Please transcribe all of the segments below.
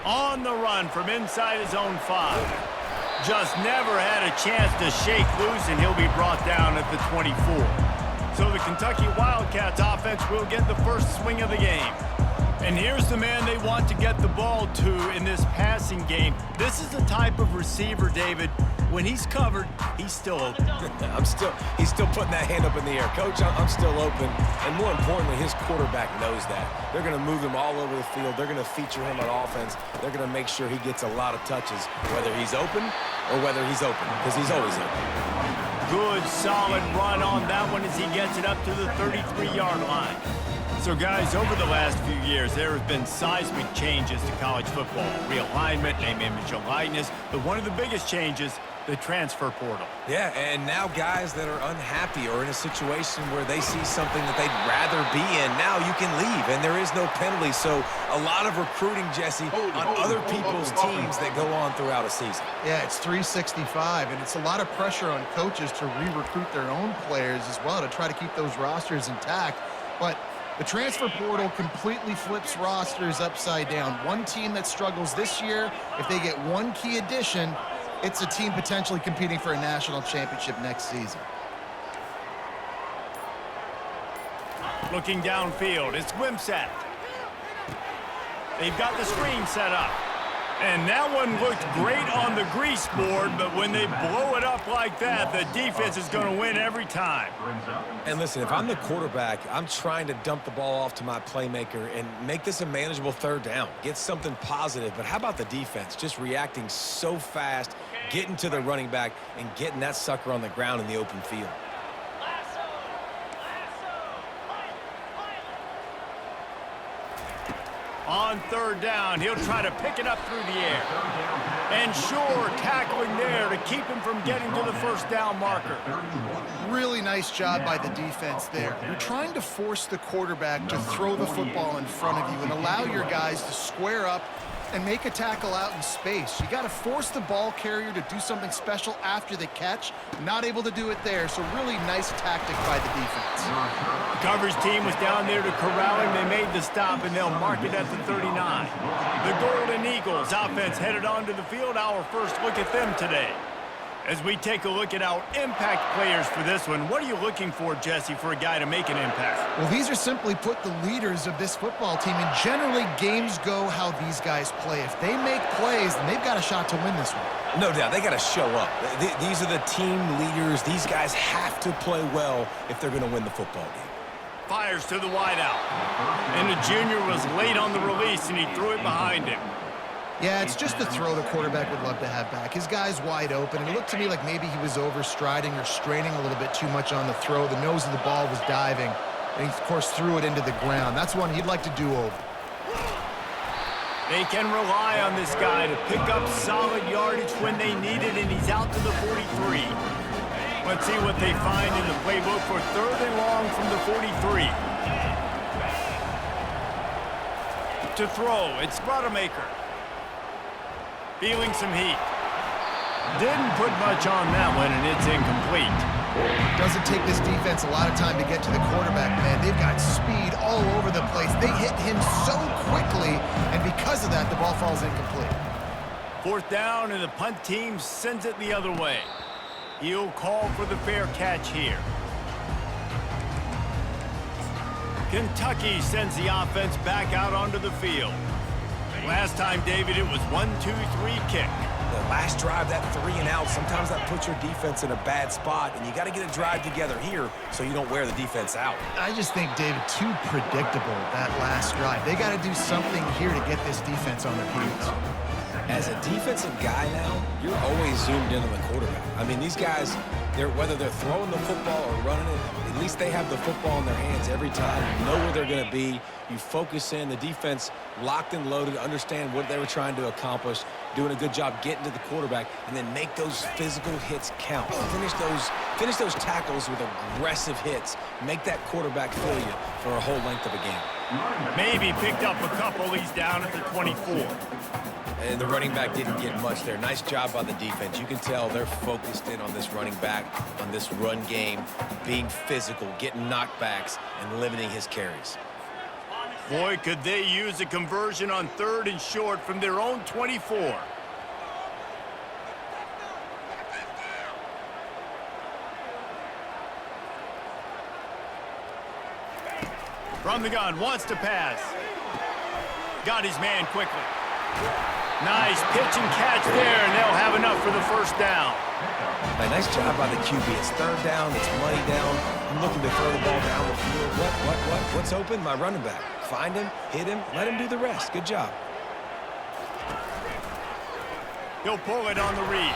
On the run from inside his own 5. Just never had a chance to shake loose, and he'll be brought down at the 24. So the Kentucky Wildcats offense will get the first swing of the game. And here's the man they want to get the ball to in this passing game. This is the type of receiver, David, when he's covered, he's still open. He's still putting that hand up in the air. Coach, I'm still open. And more importantly, his quarterback knows that. They're going to move him all over the field. They're going to feature him on offense. They're going to make sure he gets a lot of touches, whether he's open or whether he's open, because he's always open. Good, solid run on that one as he gets it up to the 33-yard line. So, guys, over the last few years, there have been seismic changes to college football. Realignment, name, image, and likeness. But one of the biggest changes, the transfer portal. Yeah, and now guys that are unhappy or in a situation where they see something that they'd rather be in, now you can leave, and there is no penalty. So a lot of recruiting, Jesse, on other people's teams that go on throughout a season. Yeah, it's 365, and it's a lot of pressure on coaches to re-recruit their own players as well to try to keep those rosters intact. But the transfer portal completely flips rosters upside down. One team that struggles this year, if they get one key addition, it's a team potentially competing for a national championship next season. Looking downfield, it's Wimsatt. They've got the screen set up. And that one looked great on the grease board, but when they blow it up like that, the defense is going to win every time. And listen, if I'm the quarterback, I'm trying to dump the ball off to my playmaker and make this a manageable third down. Get something positive. But how about the defense? Just reacting so fast, getting to the running back, and getting that sucker on the ground in the open field. On third down, he'll try to pick it up through the air. And sure, tackling there to keep him from getting to the first down marker. Really nice job by the defense there. You're trying to force the quarterback to throw the football in front of you and allow your guys to square up and make a tackle out in space. You got to force the ball carrier to do something special after the catch. Not able to do it there, so really nice tactic by the defense. The coverage team was down there to corral him. They made the stop, and they'll mark it at the 39. The Golden Eagles offense headed onto the field. Our first look at them today. As we take a look at our impact players for this one, what are you looking for, Jesse, for a guy to make an impact? Well, these are simply put the leaders of this football team, and generally games go how these guys play. If they make plays, then they've got a shot to win this one. No doubt, they got to show up. These are the team leaders. These guys have to play well if they're going to win the football game. Fires to the wideout. And the junior was late on the release, and he threw it behind him. Yeah, it's just a throw the quarterback would love to have back. His guy's wide open, and it looked to me like maybe he was overstriding or straining a little bit too much on the throw. The nose of the ball was diving, and he, of course, threw it into the ground. That's one he'd like to do over. They can rely on this guy to pick up solid yardage when they need it, and he's out to the 43. Let's see what they find in the playbook for third and long from the 43. To throw, it's Rodemaker. Feeling some heat. Didn't put much on that one, and it's incomplete. Doesn't take this defense a lot of time to get to the quarterback, man. They've got speed all over the place. They hit him so quickly, and because of that, the ball falls incomplete. Fourth down, and the punt team sends it the other way. He'll call for the fair catch here. Kentucky sends the offense back out onto the field. Last time, David, it was 1-2-3 kick. The last drive, that 3 and out, sometimes that puts your defense in a bad spot, and you got to get a drive together here so you don't wear the defense out. I just think, David, too predictable, that last drive. They got to do something here to get this defense on their heels. As a defensive guy now, you're always zoomed in on the quarterback. I mean, these guys, whether they're throwing the football or running it, at least they have the football in their hands every time. You know where they're going to be. You focus in. The defense locked and loaded, understand what they were trying to accomplish, doing a good job getting to the quarterback, and then make those physical hits count. Finish those tackles with aggressive hits. Make that quarterback feel you for a whole length of a game. Maybe picked up a couple. He's down at the 24. And the running back didn't get much there. Nice job by the defense. You can tell they're focused in on this running back, on this run game, being physical, getting knockbacks, and limiting his carries. Boy, could they use a conversion on 3rd and short from their own 24. From the gun, wants to pass. Got his man quickly. Nice pitch and catch there, and they'll have enough for the first down. Nice job by the QB. It's 3rd down. It's money down. I'm looking to throw the ball down the field. What's open? My running back. Find him, hit him, let him do the rest. Good job. He'll pull it on the read.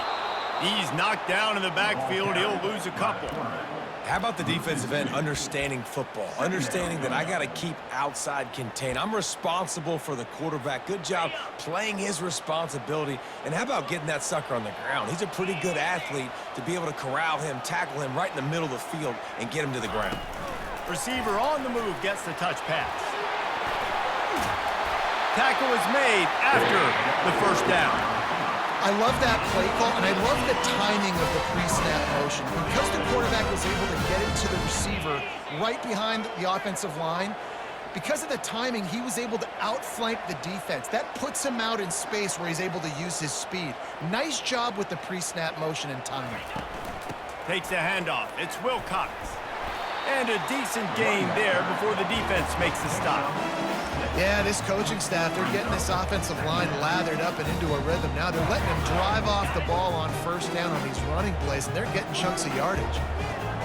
He's knocked down in the backfield. He'll lose a couple. How about the defensive end understanding football, understanding that I got to keep outside contained. I'm responsible for the quarterback. Good job playing his responsibility. And how about getting that sucker on the ground? He's a pretty good athlete to be able to corral him, tackle him right in the middle of the field and get him to the ground. Receiver on the move gets the touch pass. Tackle is made after the first down. I love that play call, and I love the timing of the pre-snap motion. Because the quarterback was able to get it to the receiver right behind the offensive line, because of the timing, he was able to outflank the defense. That puts him out in space where he's able to use his speed. Nice job with the pre-snap motion and timing. Takes a handoff. It's Wilcox. And a decent gain there before the defense makes the stop. Yeah, this coaching staff, they're getting this offensive line lathered up and into a rhythm. Now they're letting him drive off the ball on first down on these running plays, and they're getting chunks of yardage.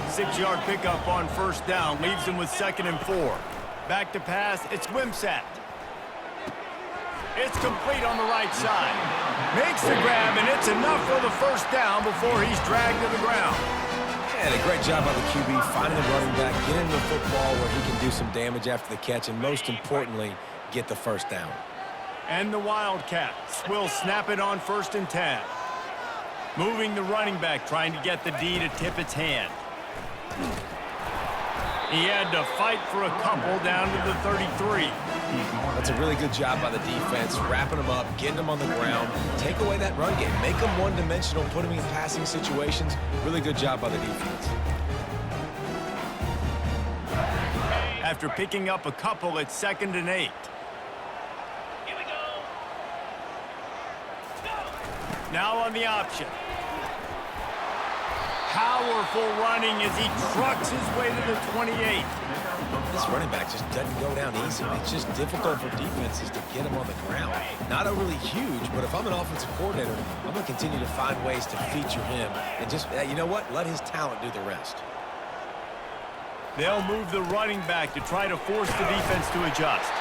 6-yard pickup on first down leaves him with 2nd and 4. Back to pass, it's Wimsatt. It's complete on the right side. Makes the grab, and it's enough for the first down before he's dragged to the ground. And a great job by the QB, finding the running back, getting the football where he can do some damage after the catch, and most importantly, get the first down. And the Wildcats will snap it on 1st and 10. Moving the running back, trying to get the D to tip its hand. He had to fight for a couple down to the 33. That's a really good job by the defense, wrapping them up, getting them on the ground, take away that run game, make them one-dimensional, put them in passing situations. Really good job by the defense. After picking up a couple, it's 2nd and 8. Here we go. Now on the option. Powerful running as he trucks his way to the 28. This running back just doesn't go down easy. It's just difficult for defenses to get him on the ground. Not overly huge, but if I'm an offensive coordinator, I'm going to continue to find ways to feature him and just, you know what, let his talent do the rest. They'll move the running back to try to force the defense to adjust.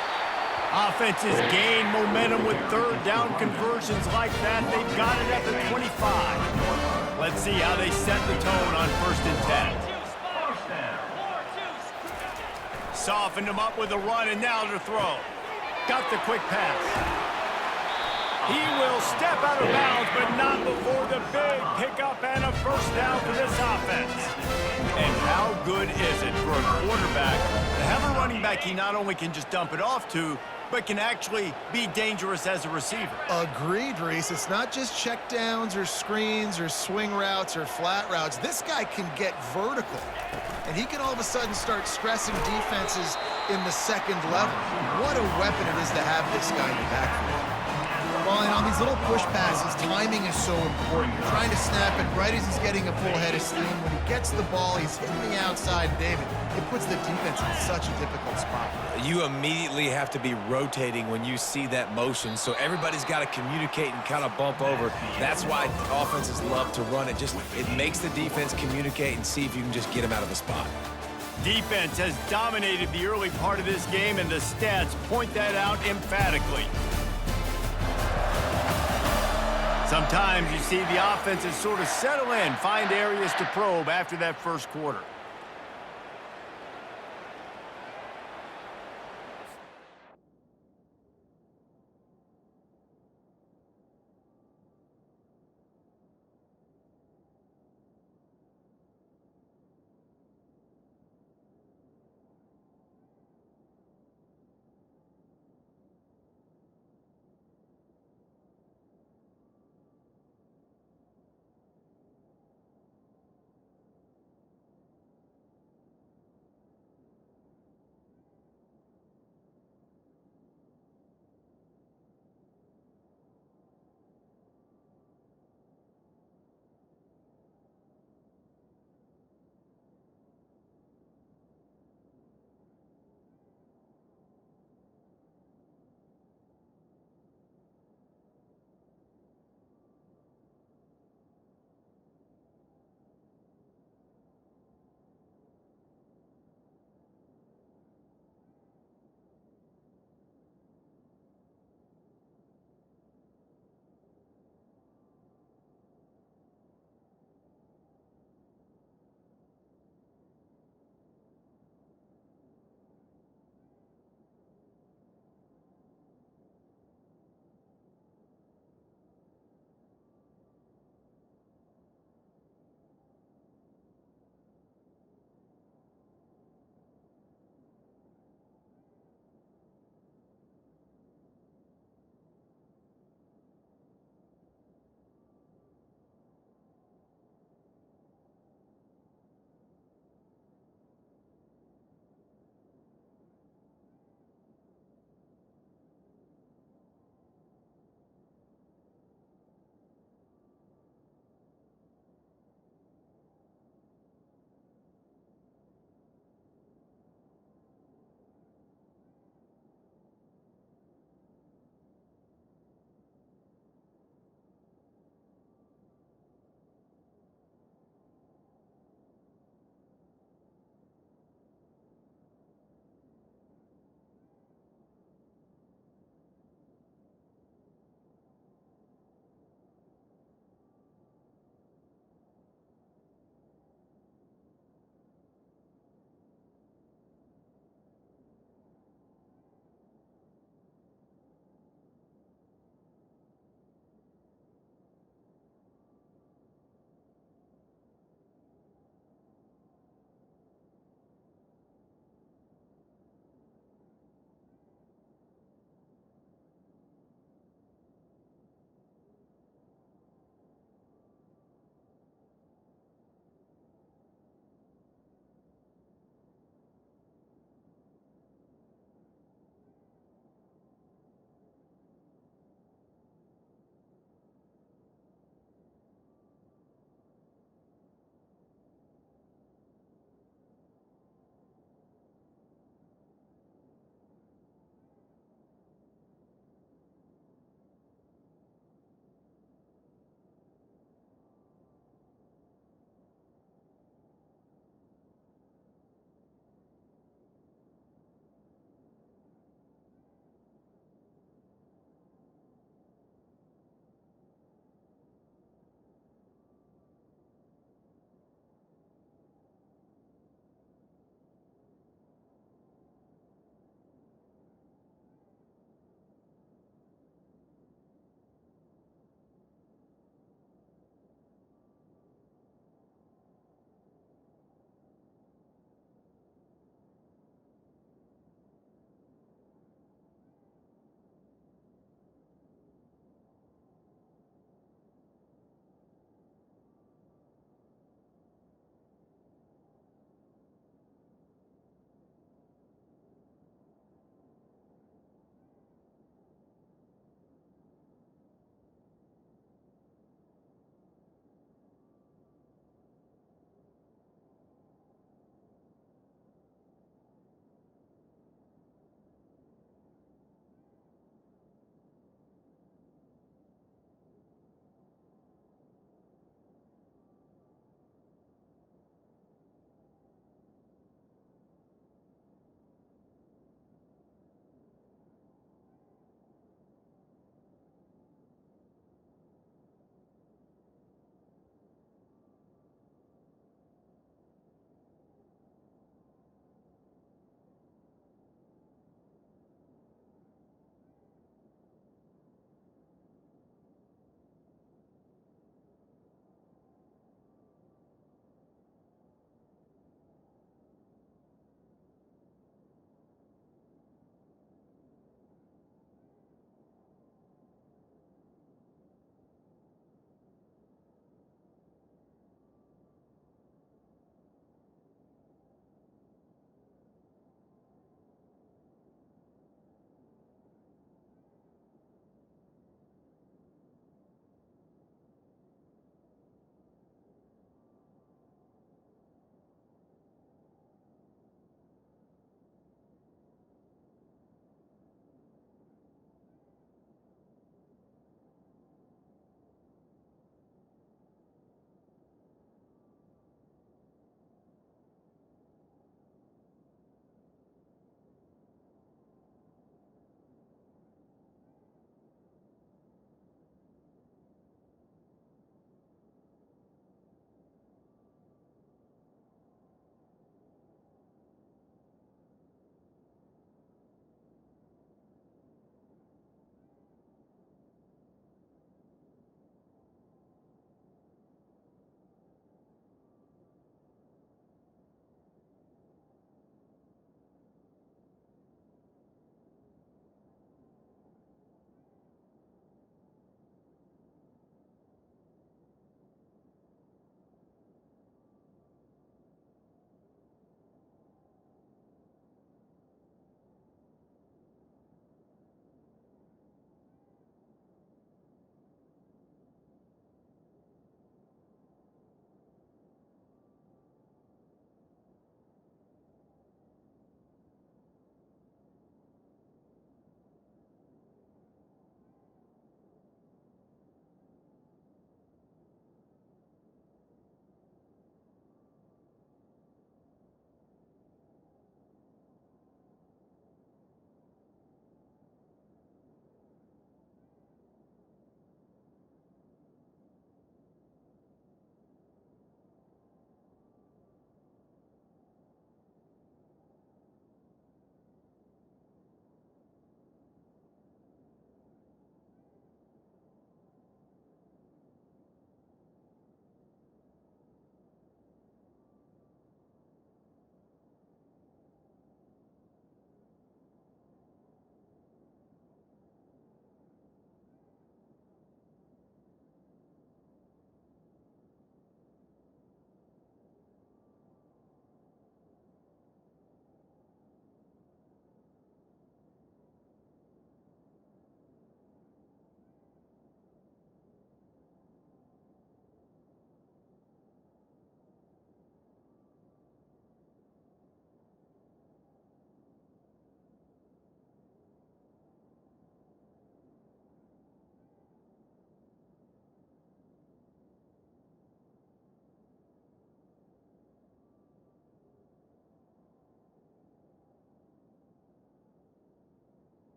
Offenses gain momentum with 3rd down conversions like that. They've got it at the 25. Let's see how they set the tone on 1st and 10. Softened him up with a run, and now to throw. Got the quick pass. He will step out of bounds, but not before the big pickup and a first down for this offense. And how good is it for a quarterback to have a running back he not only can just dump it off to, but can actually be dangerous as a receiver? Agreed, Reese. It's not just checkdowns or screens or swing routes or flat routes. This guy can get vertical, and he can all of a sudden start stressing defenses in the 2nd level. What a weapon it is to have this guy in the backfield. Well, and on these little push passes, timing is so important. You're trying to snap it right as he's getting a full head of steam. When he gets the ball, he's hitting the outside, David. It puts the defense in such a difficult spot. You immediately have to be rotating when you see that motion, so everybody's got to communicate and kind of bump over. That's why offenses love to run it. It makes the defense communicate and see if you can just get them out of the spot. Defense has dominated the early part of this game, and the stats point that out emphatically. Sometimes you see the offenses sort of settle in, find areas to probe after that first quarter.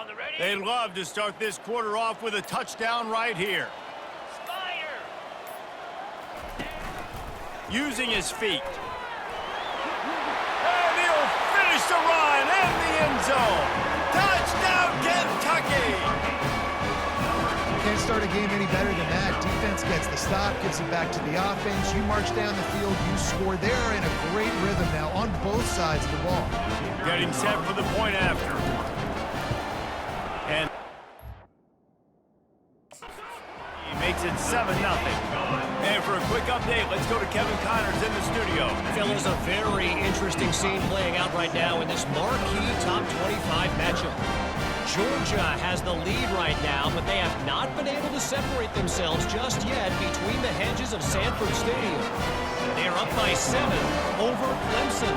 On the ready. They love to start this quarter off with a touchdown right here. Fire. Using his feet. And he'll finish the run in the end zone. Touchdown, Kentucky! Can't start a game any better than that. Defense gets the stop, gives it back to the offense. You march down the field, you score. They're in a great rhythm now on both sides of the ball. Getting set for the point after. And he makes it 7-0. And for a quick update, let's go to Kevin Connors in the studio. Fellas, a very interesting scene playing out right now in this marquee top 25 matchup. Georgia has the lead right now, but they have not been able to separate themselves just yet between the hedges of Sanford Stadium. They're up by 7 over Clemson.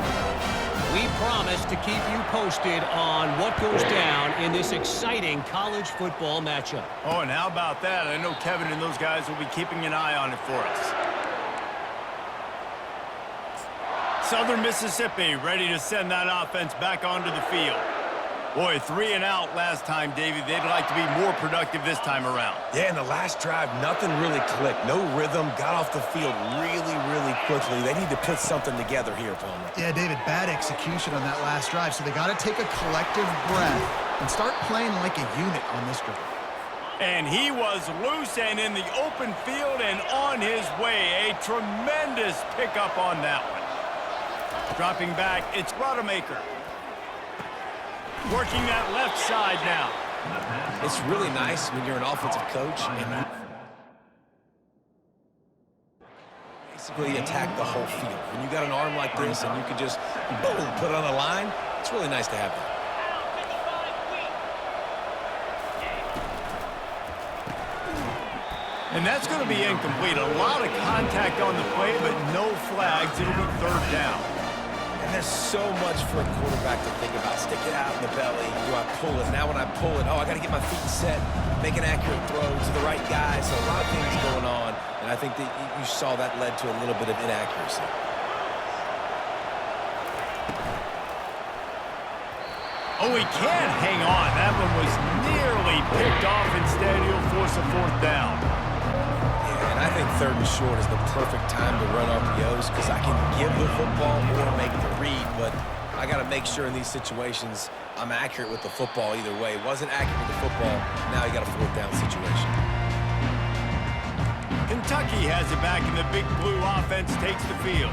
We promise to keep you posted on what goes down in this exciting college football matchup. Oh, and how about that? I know Kevin and those guys will be keeping an eye on it for us. Southern Mississippi ready to send that offense back onto the field. Boy, 3 and out last time, Davey. They'd like to be more productive this time around. Yeah, in the last drive, nothing really clicked. No rhythm, got off the field really, really quickly. They need to put something together here, Palmer. Yeah, David, bad execution on that last drive, so they got to take a collective breath and start playing like a unit on this drive. And he was loose and in the open field and on his way. A tremendous pickup on that one. Dropping back, it's Rodemaker. Working that left side now. It's really nice when you're an offensive coach and you basically attack the whole field. When you got an arm like this and you can just, boom, put it on the line, it's really nice to have that. And that's going to be incomplete. A lot of contact on the play, but no flags. It'll be 3rd down. And there's so much for a quarterback to think about. Stick it out in the belly. Do I pull it? Now when I pull it, oh, I got to get my feet set, make an accurate throw to the right guy. So a lot of things going on. And I think that you saw that led to a little bit of inaccuracy. Oh, he can't hang on. That one was nearly picked off. Instead, he'll force a 4th down. And I think 3rd and short is the perfect time to run RPOs because I can give the football or make the read, but I got to make sure in these situations I'm accurate with the football either way. Wasn't accurate with the football, now you got a 4th down situation. Kentucky has it back, and the Big Blue offense takes the field.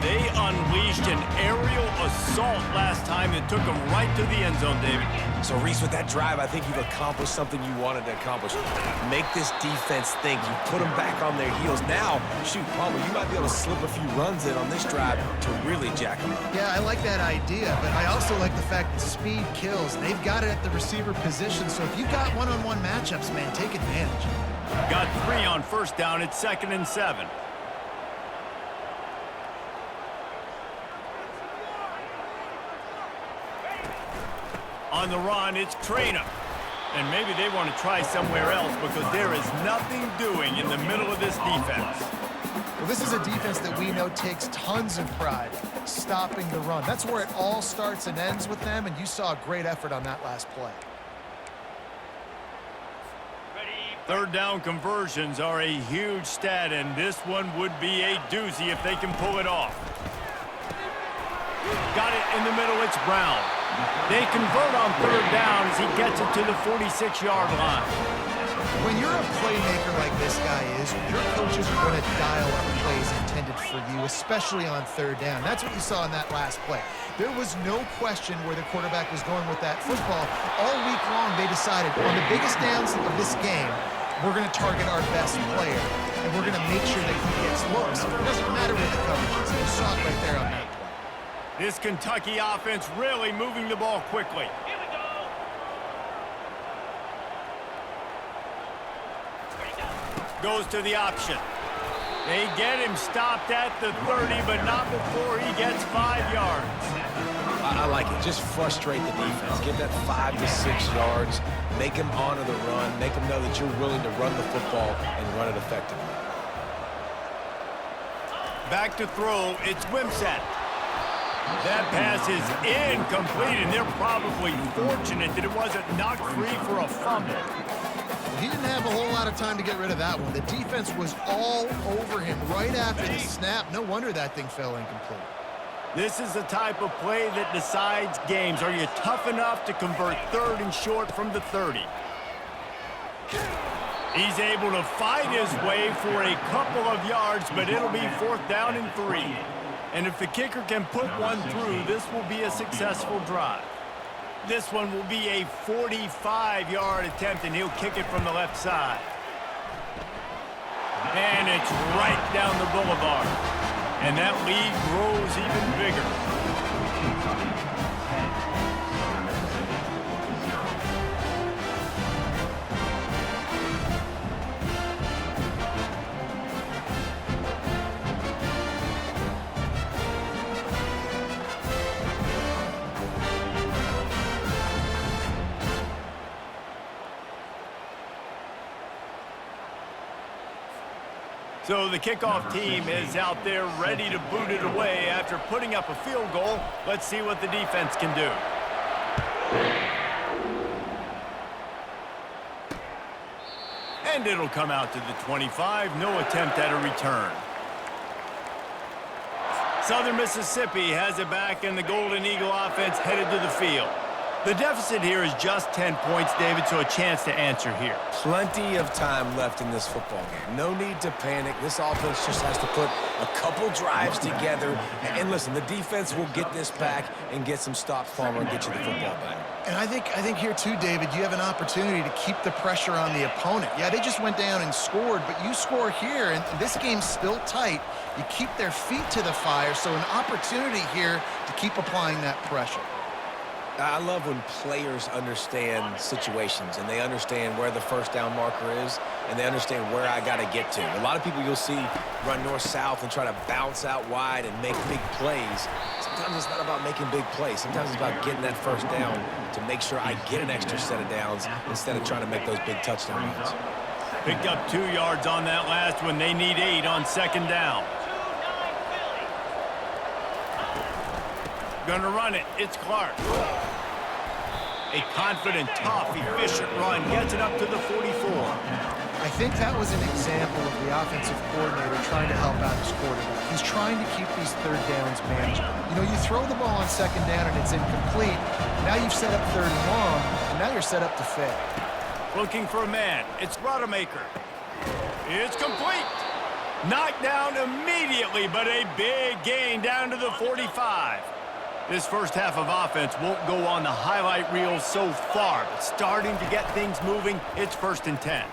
They unleashed an aerial assault last time that took them right to the end zone, David. So, Reese, with that drive, I think you've accomplished something you wanted to accomplish. Make this defense think. You put them back on their heels. Now, shoot, Palmer, you might be able to slip a few runs in on this drive to really jack them up. Yeah, I like that idea, but I also like the fact that speed kills. They've got it at the receiver position, so if you've got one-on-one matchups, man, take advantage. Got 3 on 1st down. It's 2nd and 7. On the run, it's Traynor. And maybe they want to try somewhere else because there is nothing doing in the middle of this defense. Well, this is a defense that we know takes tons of pride stopping the run. That's where it all starts and ends with them, and you saw a great effort on that last play. 3rd down conversions are a huge stat, and this one would be a doozy if they can pull it off. Got it in the middle, it's Brown. They convert on 3rd down as he gets it to the 46-yard line. When you're a playmaker like this guy is, your coaches are going to dial up plays intended for you, especially on 3rd down. That's what you saw in that last play. There was no question where the quarterback was going with that football. All week long, they decided on the biggest downs of this game, we're going to target our best player, and we're going to make sure that he gets looks. It doesn't matter what the coverage is. You saw it right there on that play. This Kentucky offense really moving the ball quickly. Here we go. Goes to the option. They get him stopped at the 30, but not before he gets 5 yards. I like it. Just frustrate the defense. Get that 5 to 6 yards. Make them honor the run. Make them know that you're willing to run the football and run it effectively. Back to throw. It's Wimsatt. That pass is incomplete, and they're probably fortunate that it wasn't knocked free for a fumble. He didn't have a whole lot of time to get rid of that one. The defense was all over him right after the snap. No wonder that thing fell incomplete. This is the type of play that decides games. Are you tough enough to convert 3rd and short from the 30? He's able to fight his way for a couple of yards, but it'll be 4th down and 3. And if the kicker can put one through, this will be a successful drive. This one will be a 45-yard attempt, and he'll kick it from the left side. And it's right down the boulevard. And that lead grows even bigger. So the kickoff team is out there ready to boot it away after putting up a field goal. Let's see what the defense can do. And it'll come out to the 25. No attempt at a return. Southern Mississippi has it back, and the Golden Eagle offense headed to the field. The deficit here is just 10 points, David, so a chance to answer here. Plenty of time left in this football game. No need to panic. This offense just has to put a couple drives together. And listen, the defense will get this back and get some stops, Palmer, and get you the football back. And I think here too, David, you have an opportunity to keep the pressure on the opponent. Yeah, they just went down and scored, but you score here, and this game's still tight. You keep their feet to the fire, so an opportunity here to keep applying that pressure. I love when players understand situations and they understand where the 1st down marker is and they understand where I got to get to. A lot of people you'll see run north-south and try to bounce out wide and make big plays. Sometimes it's not about making big plays. Sometimes it's about getting that 1st down to make sure I get an extra set of downs instead of trying to make those big touchdown runs. Picked up 2 yards on that last one. They need 8 on 2nd down. Gonna run it. It's Clark. A confident, tough, efficient run gets it up to the 44. I think that was an example of the offensive coordinator trying to help out his quarterback. He's trying to keep these 3rd downs manageable. You know, you throw the ball on 2nd down and it's incomplete. Now you've set up 3rd and long, and now you're set up to fail. Looking for a man. It's Rodemaker. It's complete. Knocked down immediately, but a big gain down to the 45. This first half of offense won't go on the highlight reel so far, but starting to get things moving, it's 1st and 10.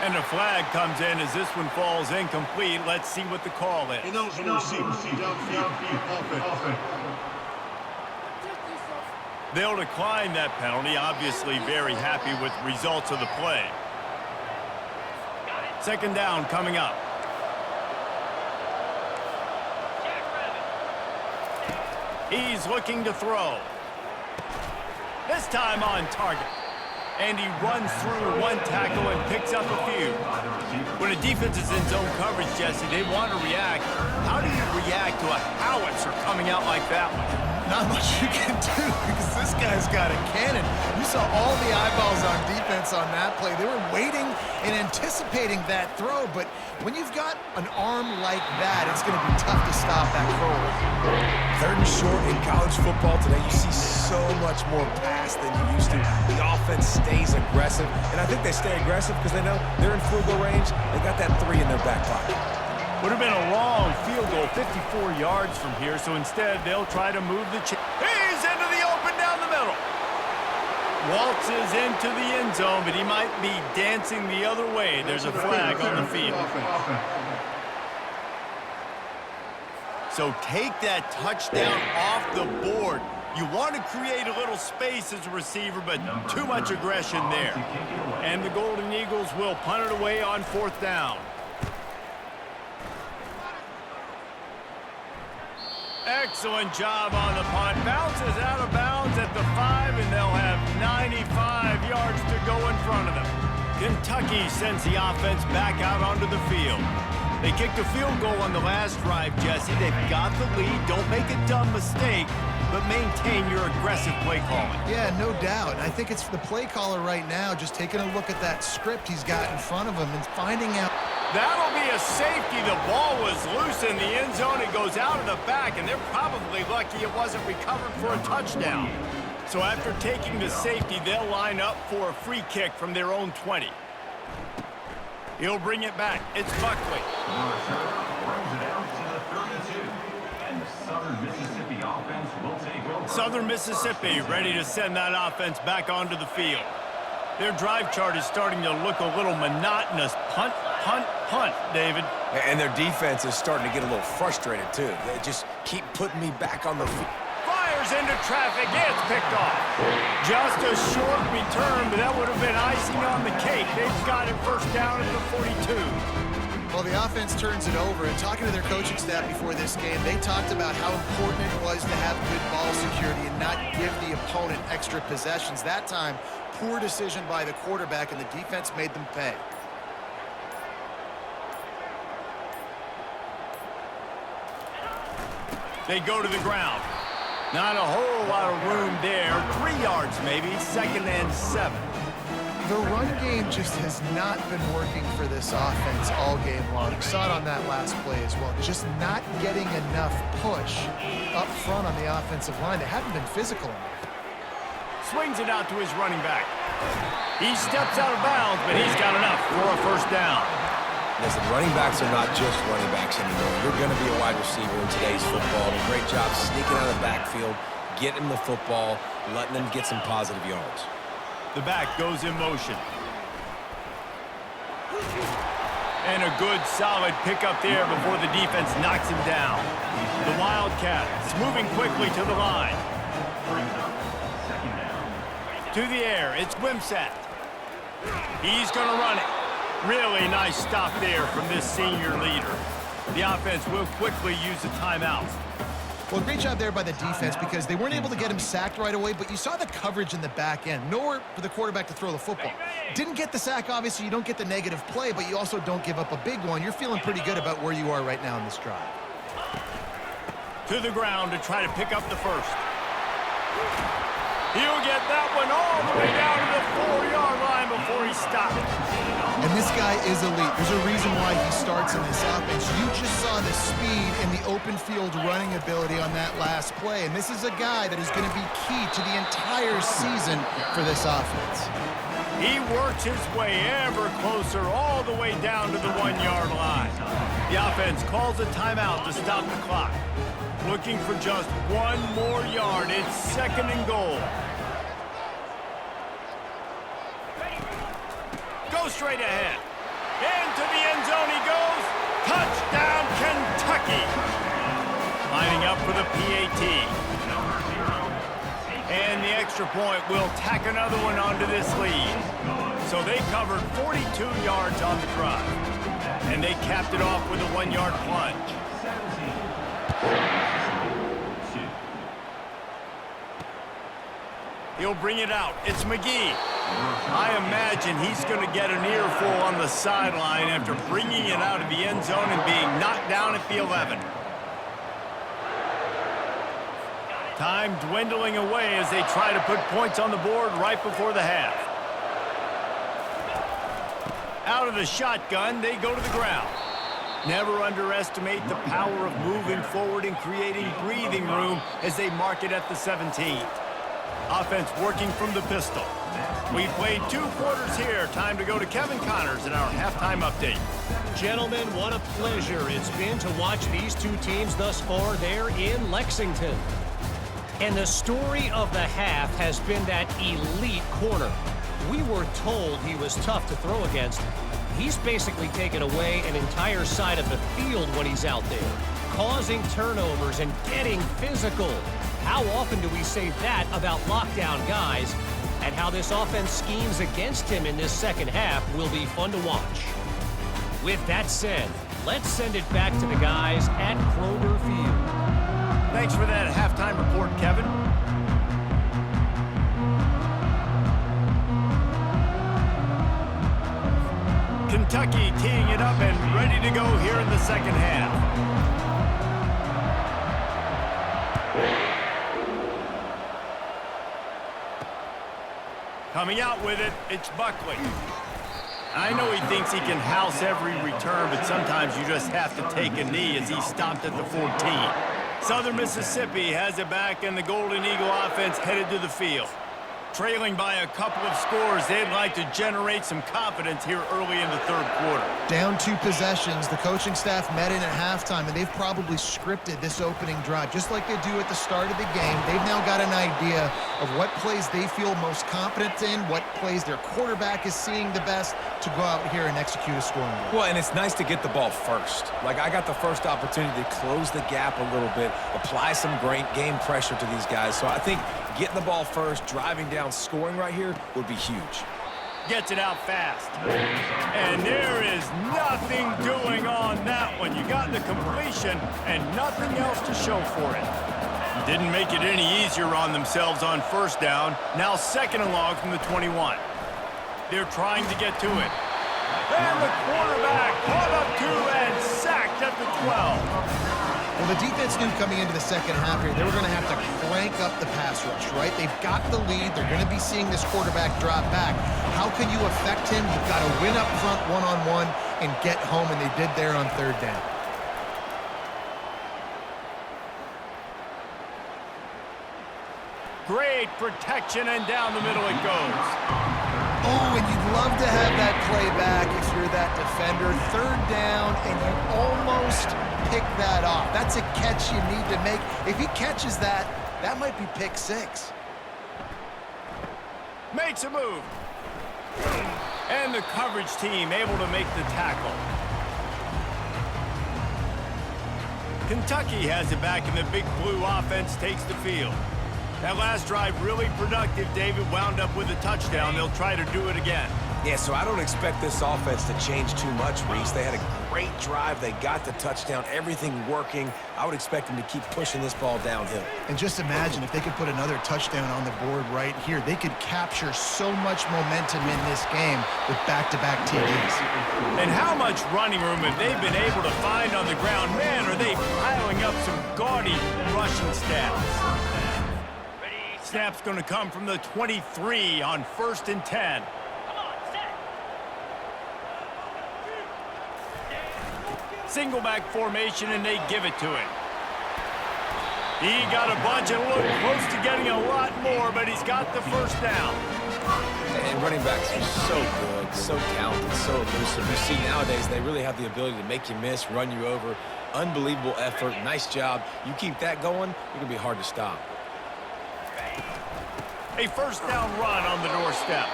And a flag comes in as this one falls incomplete. Let's see what the call is. They'll decline that penalty, obviously very happy with the results of the play. 2nd down coming up. He's looking to throw. This time on target. And he runs through one tackle and picks up a few. When a defense is in zone coverage, Jesse, they want to react. How do you react to a howitzer coming out like that one? Not much you can do because this guy's got a cannon. You saw all the eyeballs on defense on that play. They were waiting and anticipating that throw, but when you've got an arm like that, it's going to be tough to stop that curl. 3rd and short in college football today, you see so much more pass than you used to. The offense stays aggressive, and I think they stay aggressive because they know they're in field goal range. They got that 3 in their back pocket. Would have been a long field goal, 54 yards from here, so instead they'll try to move the chain. He's into the open down the middle. Waltzes into the end zone, but he might be dancing the other way. There's a flag on the field. So take that touchdown off the board. You want to create a little space as a receiver, but too much aggression there. And the Golden Eagles will punt it away on 4th down. Excellent job on the punt. Bounces out of bounds at the 5, and they'll have 95 yards to go in front of them. Kentucky sends the offense back out onto the field. They kicked a field goal on the last drive, Jesse. They've got the lead. Don't make a dumb mistake, but maintain your aggressive play calling. Yeah, no doubt. And I think it's the play caller right now just taking a look at that script he's got in front of him and finding out. That'll be a safety. The ball was loose in the end zone. It goes out of the back, and they're probably lucky it wasn't recovered for a touchdown. So after taking the safety, they'll line up for a free kick from their own 20. He'll bring it back. It's Buckley. Brings it out to the 32. And the Southern Mississippi offense will take over. Southern Mississippi ready to send that offense back onto the field. Their drive chart is starting to look a little monotonous. Punt, punt, punt, David. And their defense is starting to get a little frustrated, too. They just keep putting me back on the field. Fires into traffic. It's picked off. Just a short return, but that would have been icing on the cake. They've got it first down at the 42. Well, the offense turns it over, and talking to their coaching staff before this game, they talked about how important it was to have good ball security and not give the opponent extra possessions. That time, poor decision by the quarterback, and the defense made them pay. They go to the ground. Not a whole lot of room there. 3 yards maybe, 2nd and 7. The run game just has not been working for this offense all game long. You saw it on that last play as well. Just not getting enough push up front on the offensive line. They haven't been physical enough. Swings it out to his running back. He steps out of bounds, but he's got enough for a first down. Listen, running backs are not just running backs anymore. You're going to be a wide receiver in today's football. A great job sneaking out of the backfield, getting the football, letting them get some positive yards. The back goes in motion. And a good, solid pickup there before the defense knocks him down. The Wildcats moving quickly to the line. To the air, it's Wimsatt. He's going to run it. Really nice stop there from this senior leader. The offense will quickly use a timeout. Well, great job there by the defense because they weren't able to get him sacked right away, but you saw the coverage in the back end. Nowhere for the quarterback to throw the football. Didn't get the sack, obviously. You don't get the negative play, but you also don't give up a big one. You're feeling pretty good about where you are right now in this drive. To the ground to try to pick up the first. He'll get that one all the way down to the 4-yard line before he stops. And this guy is elite. There's a reason why he starts in this offense. You just saw the speed and the open field running ability on that last play. And this is a guy that is going to be key to the entire season for this offense. He works his way ever closer all the way down to the 1-yard line. The offense calls a timeout to stop the clock. Looking for just one more yard. It's 2nd and goal. Go straight ahead. Into the end zone he goes. Touchdown, Kentucky. Lining up for the PAT. And the extra point will tack another one onto this lead. So they covered 42 yards on the drive. And they capped it off with a 1-yard plunge. He'll bring it out. It's McGee. I imagine he's going to get an earful on the sideline after bringing it out of the end zone and being knocked down at the 11. Time dwindling away as they try to put points on the board right before the half. Out of the shotgun, they go to the ground. Never underestimate the power of moving forward and creating breathing room as they mark it at the 17. Offense working from the pistol. We played 2 quarters here. Time to go to Kevin Connors in our halftime update. Gentlemen, what a pleasure it's been to watch these two teams thus far there in Lexington. And the story of the half has been that elite corner. We were told he was tough to throw against. He's basically taken away an entire side of the field when he's out there, causing turnovers and getting physical. How often do we say that about lockdown guys? And how this offense schemes against him in this second half will be fun to watch. With that said, let's send it back to the guys at Kroger Field. Thanks for that halftime report, Kevin. Kentucky teeing it up and ready to to go here in the second half. Coming out with it, it's Buckley. I know he thinks he can house every return, but sometimes you just have to take a knee as he stopped at the 14. Southern Mississippi has it back, and the Golden Eagle offense headed to the field. Trailing by a couple of scores, they'd like to generate some confidence here early in the third quarter. Down 2 possessions. The coaching staff met in at halftime, and they've probably scripted this opening drive, just like they do at the start of the game. They've now got an idea of what plays they feel most confident in, what plays their quarterback is seeing the best to go out here and execute a scoring drive. Well, and it's nice to get the ball first. Like, I got the first opportunity to close the gap a little bit, apply some great game pressure to these guys. So I think getting the ball first, driving down, scoring right here would be huge. Gets it out fast. And there is nothing doing on that one. You got the completion and nothing else to show for it. Didn't make it any easier on themselves on first down. Now second and long from the 21. They're trying to get to it. And the quarterback caught up to and sacked at the 12. Well, the defense knew coming into the second half here, they were going to have to crank up the pass rush, right? They've got the lead. They're going to be seeing this quarterback drop back. How can you affect him? You've got to win up front one-on-one and get home, and they did there on third down. Great protection, and down the middle it goes. Oh, and you'd love to have that play back if you're that defender. Third down, and you almost pick that off. That's a catch you need to make. If he catches that, that might be pick 6. Makes a move. And the coverage team able to make the tackle. Kentucky has it back, and the Big Blue offense takes the field. That last drive really productive. David wound up with a touchdown. They'll try to do it again. Yeah, so I don't expect this offense to change too much, Reese. They had a great drive. They got the touchdown, everything working. I would expect them to keep pushing this ball downhill. And just imagine if they could put another touchdown on the board right here. They could capture so much momentum in this game with back-to-back TDs. And how much running room have they been able to find on the ground? Man, are they piling up some gaudy rushing stats. Snap's going to come from the 23 on 1st and 10. Single back formation, and they give it to him. He got a bunch and looked close to getting a lot more, but he's got the first down. And running backs are so good, so talented, so elusive. You see nowadays they really have the ability to make you miss, run you over. Unbelievable effort. Nice job. You keep that going, you're going to be hard to stop. A first down run on the doorstep.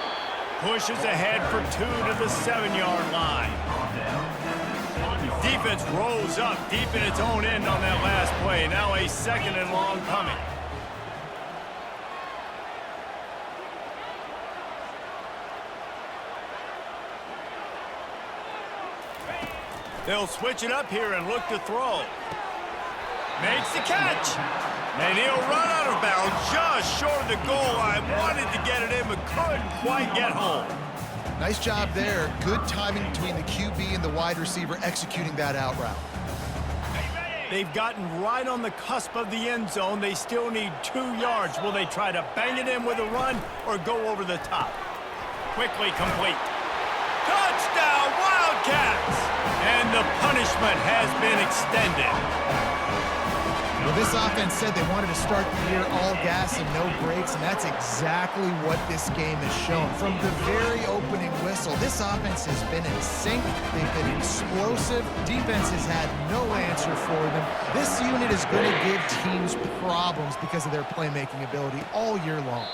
Pushes ahead for 2 to the 7-yard line. Defense rolls up deep in its own end on that last play. Now a second and long coming. They'll switch it up here and look to throw. Makes the catch. And he'll run out of bounds just short of the goal line. Wanted to get it in, but couldn't quite get home. Nice job there. Good timing between the QB and the wide receiver executing that out route. They've gotten right on the cusp of the end zone. They still need 2 yards. Will they try to bang it in with a run or go over the top? Quickly complete. Touchdown, Wildcats! And the punishment has been extended. Well, this offense said they wanted to start the year all gas and no brakes, and that's exactly what this game has shown. From the very opening whistle, this offense has been in sync. They've been explosive. Defense has had no answer for them. This unit is going to give teams problems because of their playmaking ability all year long.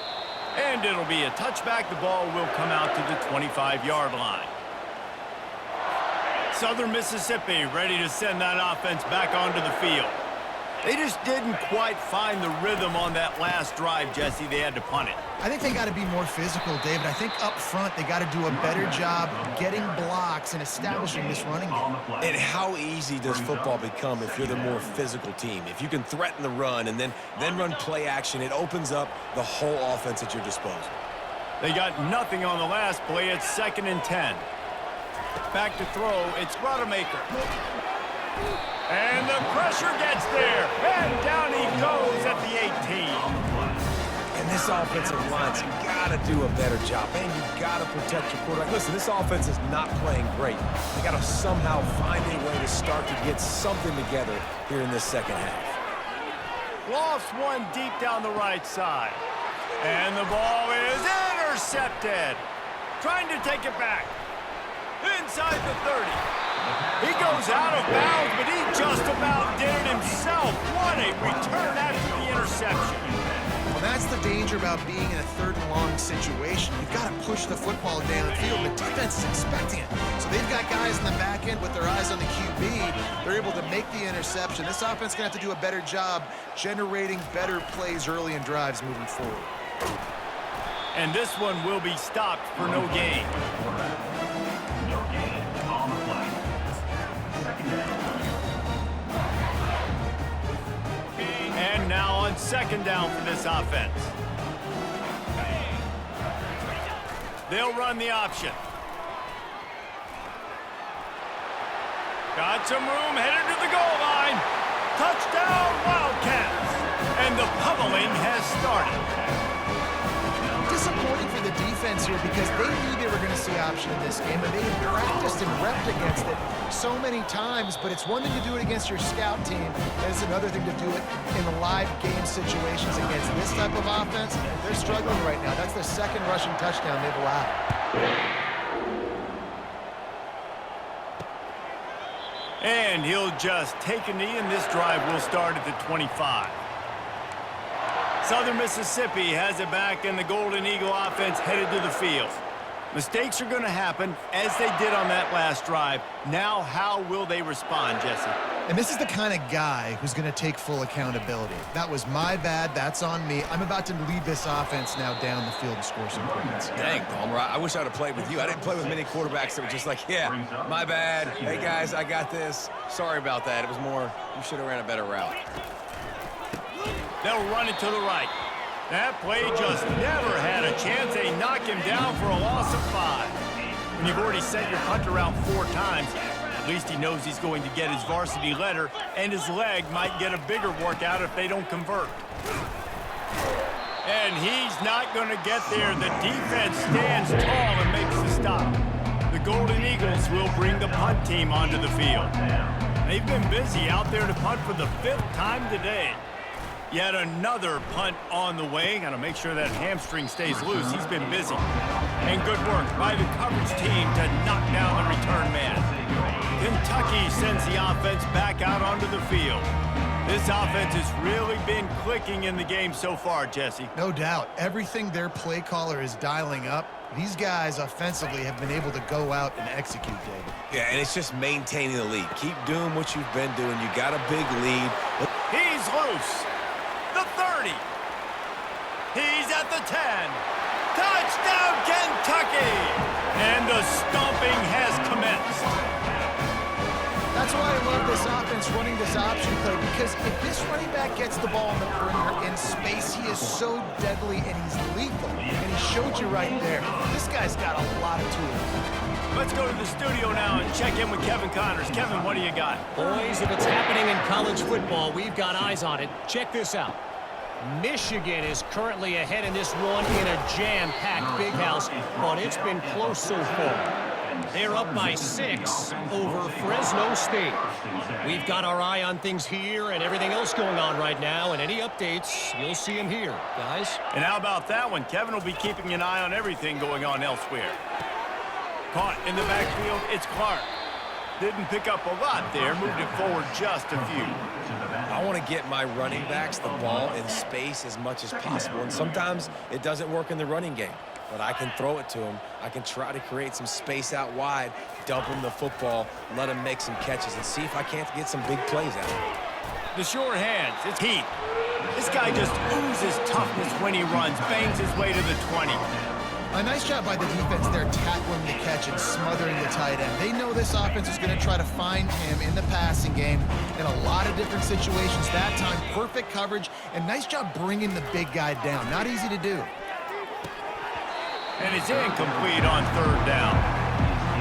And it'll be a touchback. The ball will come out to the 25-yard line. Southern Mississippi ready to send that offense back onto the field. They just didn't quite find the rhythm on that last drive, Jesse. They had to punt it. I think they got to be more physical, David. I think up front they got to do a better job getting blocks and establishing this running game. And how easy does football become if you're the more physical team? If you can threaten the run and then run play action, it opens up the whole offense at your disposal. They got nothing on the last play. It's 2nd and 10. Back to throw, it's Rodemaker. And the pressure gets there. And down he goes at the 18. And this offensive line's got to do a better job. Man, you've got to protect your quarterback. Listen, this offense is not playing great. They got to somehow find a way to start to get something together here in this second half. Lofts one deep down the right side. And the ball is intercepted. Trying to take it back. Inside the 30. He goes out of bounds, but he just about did it himself. What a return after the interception. Well, that's the danger about being in a third and long situation. You've got to push the football downfield. The defense is expecting it. So they've got guys in the back end with their eyes on the QB. They're able to make the interception. This offense is going to have to do a better job generating better plays early in drives moving forward. And this one will be stopped for no gain. No gain on the play. Second down. And now on second down for this offense. They'll run the option. Got some room, headed to the goal line. Touchdown, Wildcats. And the pummeling has started. Disappointing for the defense here because they knew they were going to see option in this game, and they had practiced and repped against it so many times, but it's one thing to do it against your scout team, and it's another thing to do it in live game situations against this type of offense. They're struggling right now. That's the second rushing touchdown they've allowed. And he'll just take a knee, and this drive will start at the 25. Southern Mississippi has it back, and the Golden Eagle offense headed to the field. Mistakes are going to happen, as they did on that last drive. Now, how will they respond, Jesse? And this is the kind of guy who's going to take full accountability. That was my bad. That's on me. I'm about to lead this offense now down the field and score some points. Dang, Palmer, I wish I would have played with you. I didn't play with many quarterbacks that were just like, yeah, my bad. Hey, guys, I got this. Sorry about that. It was more, you should have ran a better route. They'll run it to the right. That play just never had a chance. They knock him down for a loss of 5. When you've already sent your punter out 4 times, at least he knows he's going to get his varsity letter, and his leg might get a bigger workout if they don't convert. And he's not going to get there. The defense stands tall and makes the stop. The Golden Eagles will bring the punt team onto the field. They've been busy out there to punt for the 5th time today. Yet another punt on the way. Got to make sure that hamstring stays loose. He's been busy. And good work by the coverage team to knock down the return man. Kentucky sends the offense back out onto the field. This offense has really been clicking in the game so far, Jesse. No doubt. Everything their play caller is dialing up, these guys offensively have been able to go out and execute, David. Yeah, and it's just maintaining the lead. Keep doing what you've been doing. You got a big lead. He's loose. The 30. He's at the 10. Touchdown, Kentucky! And the stomping has commenced. That's why I love this offense running this option play, because if this running back gets the ball in the perimeter in space, he is so deadly and he's lethal. And he showed you right there. This guy's got a lot of tools. Let's go to the studio now and check in with Kevin Connors. Kevin, what do you got? Boys, if it's happening in college football, we've got eyes on it. Check this out. Michigan is currently ahead in this one in a jam-packed big house, but it's been close so far. They're up by 6 over Fresno State. We've got our eye on things here and everything else going on right now, and any updates, you'll see them here, guys. And how about that one? Kevin will be keeping an eye on everything going on elsewhere. Caught in the backfield, it's Clark. Didn't pick up a lot there, moved it forward just a few. I want to get my running backs the ball in space as much as possible, and sometimes it doesn't work in the running game. But I can throw it to him. I can try to create some space out wide, dump him the football, let him make some catches, and see if I can't get some big plays out of him. The short hands, it's Heath. This guy just oozes toughness when he runs, bangs his way to the 20. A nice job by the defense there tackling the catch and smothering the tight end. They know this offense is going to try to find him in the passing game in a lot of different situations. That time, perfect coverage, and nice job bringing the big guy down. Not easy to do. And it's incomplete on 3rd down.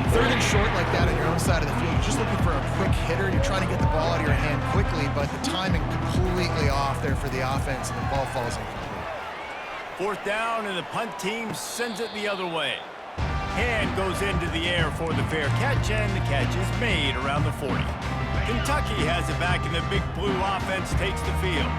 Third and short like that on your own side of the field, you're just looking for a quick hitter. You're trying to get the ball out of your hand quickly, but the timing completely off there for the offense, and the ball falls incomplete. Fourth down, and the punt team sends it the other way. Hand goes into the air for the fair catch, and the catch is made around the 40. Kentucky has it back, and the Big Blue offense takes the field.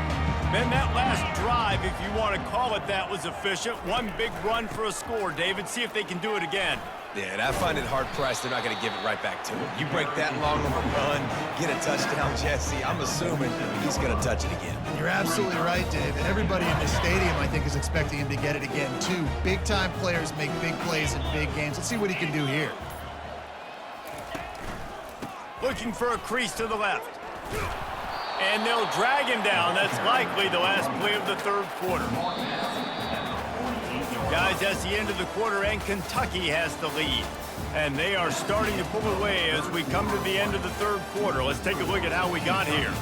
Then that last drive, if you want to call it that, was efficient. One big run for a score, David. See if they can do it again. Yeah, and I find it hard-pressed they're not going to give it right back to him. You break that long of a run, get a touchdown, Jesse, I'm assuming he's going to touch it again. You're absolutely right, Dave. And everybody in this stadium, I think, is expecting him to get it again, too. Big-time players make big plays in big games. Let's see what he can do here. Looking for a crease to the left. And they'll drag him down. That's likely the last play of the third quarter. Guys, that's the end of the quarter, and Kentucky has the lead. And they are starting to pull away as we come to the end of the third quarter. Let's take a look at how we got here.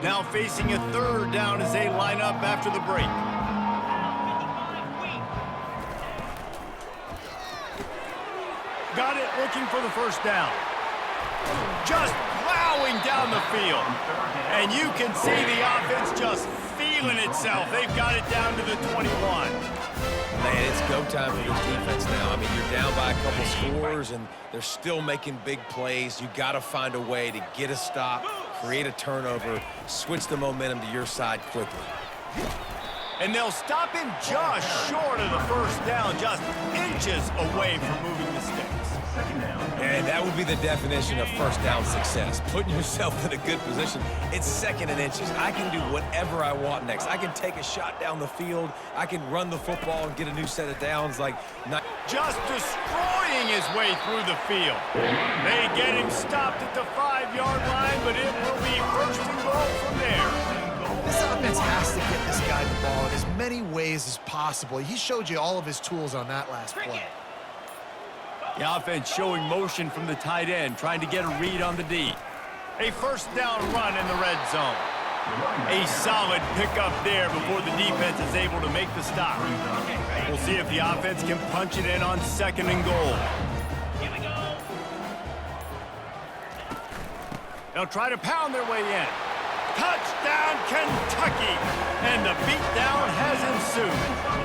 Now facing a third down as they line up after the break. Got it, looking for the first down. Just plowing down the field. And you can see the offense just feeling itself. They've got it down to the 21. Man, it's go time for this defense now. I mean, you're down by a couple scores, and they're still making big plays. You got to find a way to get a stop, create a turnover, switch the momentum to your side quickly. And they'll stop him just short of the first down, just inches away from moving the sticks. And that would be the definition of first down success. Putting yourself in a good position. It's second and inches. I can do whatever I want next. I can take a shot down the field. I can run the football and get a new set of downs. Just destroying his way through the field. They get him stopped at the 5-yard line, but it will be first and goal from there. This offense has to get this guy the ball in as many ways as possible. He showed you all of his tools on that last play. The offense showing motion from the tight end, trying to get a read on the D. A first down run in the red zone. A solid pickup there before the defense is able to make the stop. We'll see if the offense can punch it in on second and goal. Here we go. They'll try to pound their way in. Touchdown, Kentucky! And the beatdown has ensued.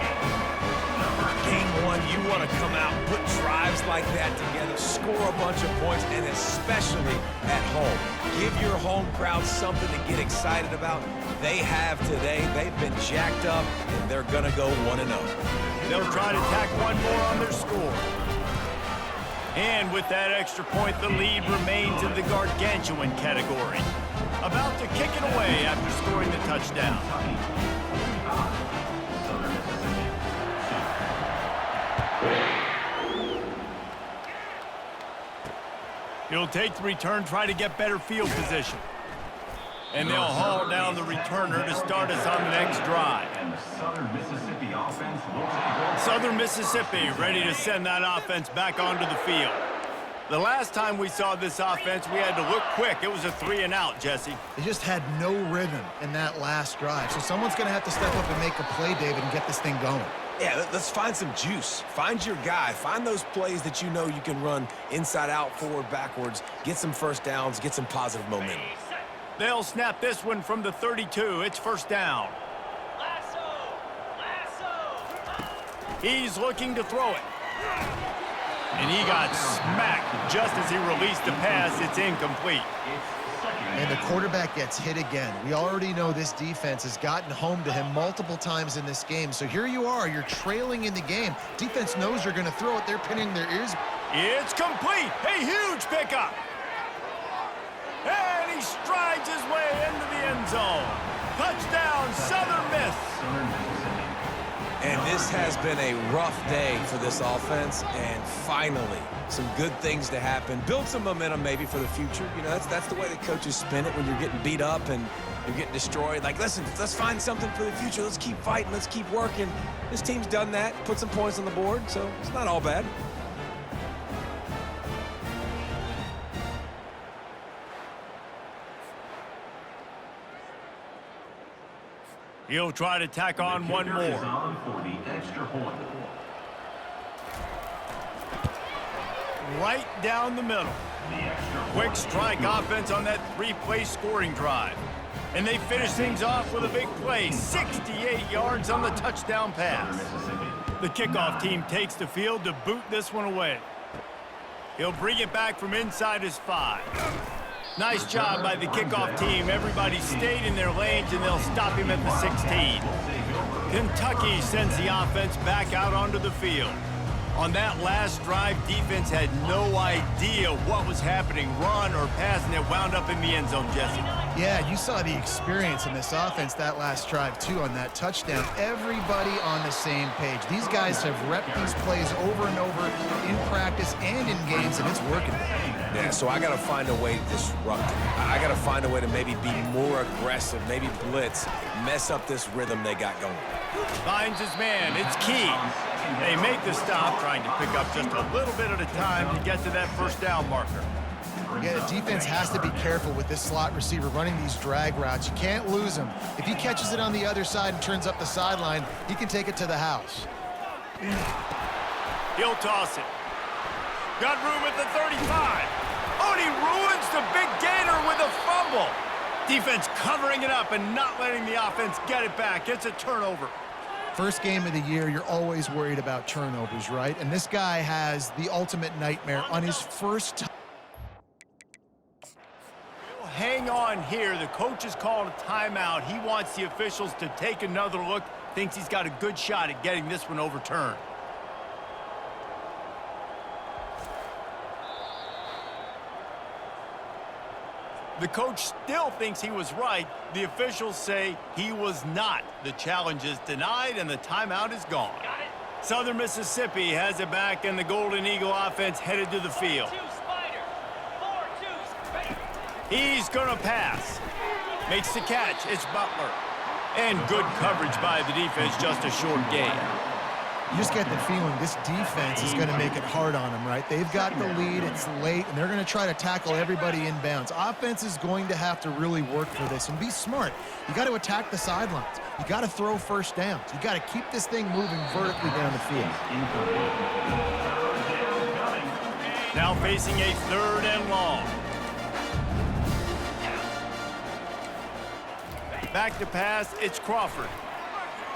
Game one, you want to come out, put drives like that together, score a bunch of points, and especially at home. Give your home crowd something to get excited about. They have today. They've been jacked up, and they're going to go 1-0. They'll try to tack one more on their score. And with that extra point, the lead remains in the gargantuan category. About to kick it away after scoring the touchdown. He'll take the return, try to get better field position. And they'll haul down the returner to start us on the next drive. And the Southern Mississippi offense will take over. Southern Mississippi ready to send that offense back onto the field. The last time we saw this offense, we had to look quick. It was a 3-and-out, Jesse. They just had no rhythm in that last drive. So someone's going to have to step up and make a play, David, and get this thing going. Yeah, let's find some juice. Find your guy. Find those plays that you know you can run inside out, forward, backwards. Get some first downs. Get some positive momentum. They'll snap this one from the 32. It's first down. He's looking to throw it. And he got smacked just as he released the pass. It's incomplete. And the quarterback gets hit again. We already know this defense has gotten home to him multiple times in this game. So here you are. You're trailing in the game. Defense knows you're going to throw it. They're pinning their ears. It's complete. A huge pickup. And he strides his way into the end zone. Touchdown, Southern Miss. And this has been a rough day for this offense, and finally, some good things to happen. Build some momentum maybe for the future. You know, that's the way the coaches spin it when you're getting beat up and you're getting destroyed. Like, listen, let's find something for the future. Let's keep fighting. Let's keep working. This team's done that, put some points on the board, so it's not all bad. He'll try to tack on The one kicker is more. on for the extra point. Right down the middle. The extra Quick point. strike offense on that three-play scoring drive. And they finish things off with a big play, 68 yards on the touchdown pass. Mississippi. The kickoff team takes the field to boot this one away. He'll bring it back from inside his 5. Nice job by the kickoff team. Everybody stayed in their lanes, and they'll stop him at the 16. Kentucky sends the offense back out onto the field. On that last drive, defense had no idea what was happening, run or pass, and it wound up in the end zone, Jesse. Yeah, you saw the experience in this offense that last drive, too, on that touchdown. Everybody on the same page. These guys have repped these plays over and over in practice and in games, and it's working. Yeah, so I got to find a way to disrupt it. I got to find a way to maybe be more aggressive, maybe blitz, mess up this rhythm they got going. Finds his man. It's key. They make the stop, trying to pick up just a little bit at a time to get to that first down marker. Yeah, the defense has to be careful with this slot receiver running these drag routes. You can't lose him. If he catches it on the other side and turns up the sideline, he can take it to the house. He'll toss it. Got room at the 35. Oh, and he ruins the big gainer with a fumble. Defense covering it up and not letting the offense get it back. It's a turnover. First game of the year, you're always worried about turnovers, right? And this guy has the ultimate nightmare on his first time. Hang on here. The coach has called a timeout. He wants the officials to take another look. Thinks he's got a good shot at getting this one overturned. The coach still thinks he was right. The officials say he was not. The challenge is denied, and the timeout is gone. Southern Mississippi has it back, and the Golden Eagle offense headed to the field. He's going to pass. Makes the catch. It's Butler. And good coverage by the defense, just a short gain. You just get the feeling this defense is going to make it hard on them, right? They've got the lead, it's late, and they're going to try to tackle everybody inbounds. Offense is going to have to really work for this and be smart. You got to attack the sidelines. You got to throw first downs. You got to keep this thing moving vertically down the field. Now facing a 3rd and long. Back to pass, it's Crawford.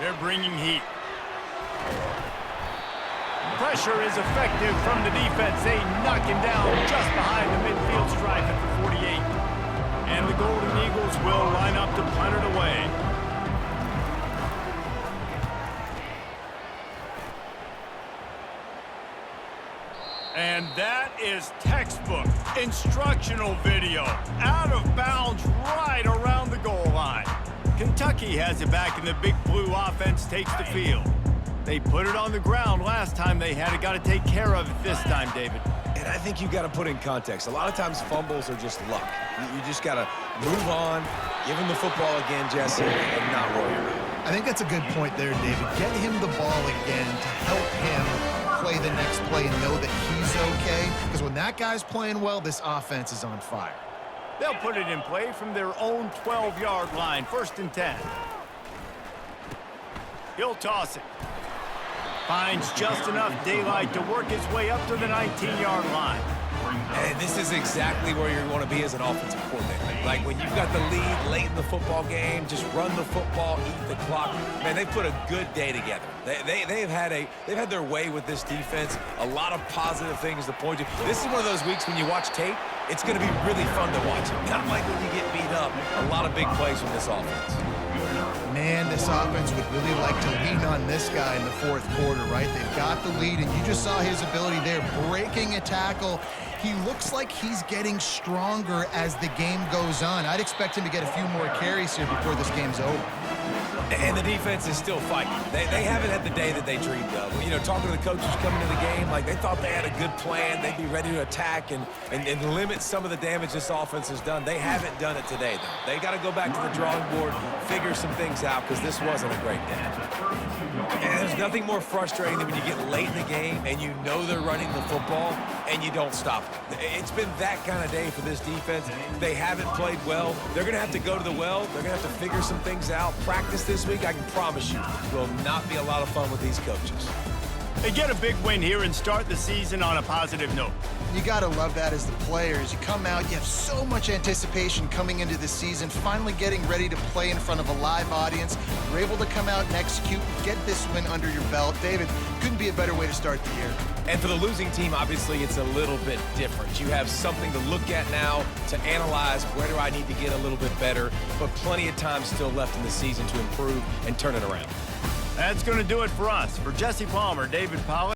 They're bringing heat. Pressure is effective from the defense. They knock him down just behind the midfield stripe at the 48. And the Golden Eagles will line up to punt it away. And that is textbook instructional video. Out of bounds right around the goal line. Kentucky has it back, and the big blue offense takes the field. They put it on the ground last time they had it. Got to take care of it this time, David. And I think you got to put in context. A lot of times fumbles are just luck. You just got to move on, give him the football again, Jesse, and not worry about it. I think that's a good point there, David. Get him the ball again to help him play the next play and know that he's okay. Because when that guy's playing well, this offense is on fire. They'll put it in play from their own 12-yard line, 1st and 10. He'll toss it. Finds just enough daylight to work his way up to the 19-yard line. And this is exactly where you want to be as an offensive coordinator. Like when you've got the lead late in the football game, just run the football, eat the clock. Man, they put a good day together. They've had their way with this defense. A lot of positive things to point to. This is one of those weeks when you watch tape, it's going to be really fun to watch it. Not like when you get beat up. A lot of big plays from this offense. Man, this offense would really like to lean on this guy in the 4th quarter, right? They've got the lead, and you just saw his ability there, breaking a tackle. He looks like he's getting stronger as the game goes on. I'd expect him to get a few more carries here before this game's over. And the defense is still fighting. They haven't had the day that they dreamed of. You know, talking to the coaches coming to the game, like they thought they had a good plan. They'd be ready to attack and limit some of the damage this offense has done. They haven't done it today, though. They got to go back to the drawing board, figure some things out, because this wasn't a great day. And there's nothing more frustrating than when you get late in the game and you know they're running the football and you don't stop it. It's been that kind of day for this defense. They haven't played well. They're going to have to go to the well. They're going to have to figure some things out, practice this this week, I can promise you, will not be a lot of fun with these coaches. They get a big win here and start the season on a positive note. You got to love that as the players. You come out, you have so much anticipation coming into the season, finally getting ready to play in front of a live audience. You're able to come out and execute, get this win under your belt. David, couldn't be a better way to start the year. And for the losing team, obviously, it's a little bit different. You have something to look at now, to analyze where do I need to get a little bit better, but plenty of time still left in the season to improve and turn it around. That's going to do it for us. For Jesse Palmer, David Pollack.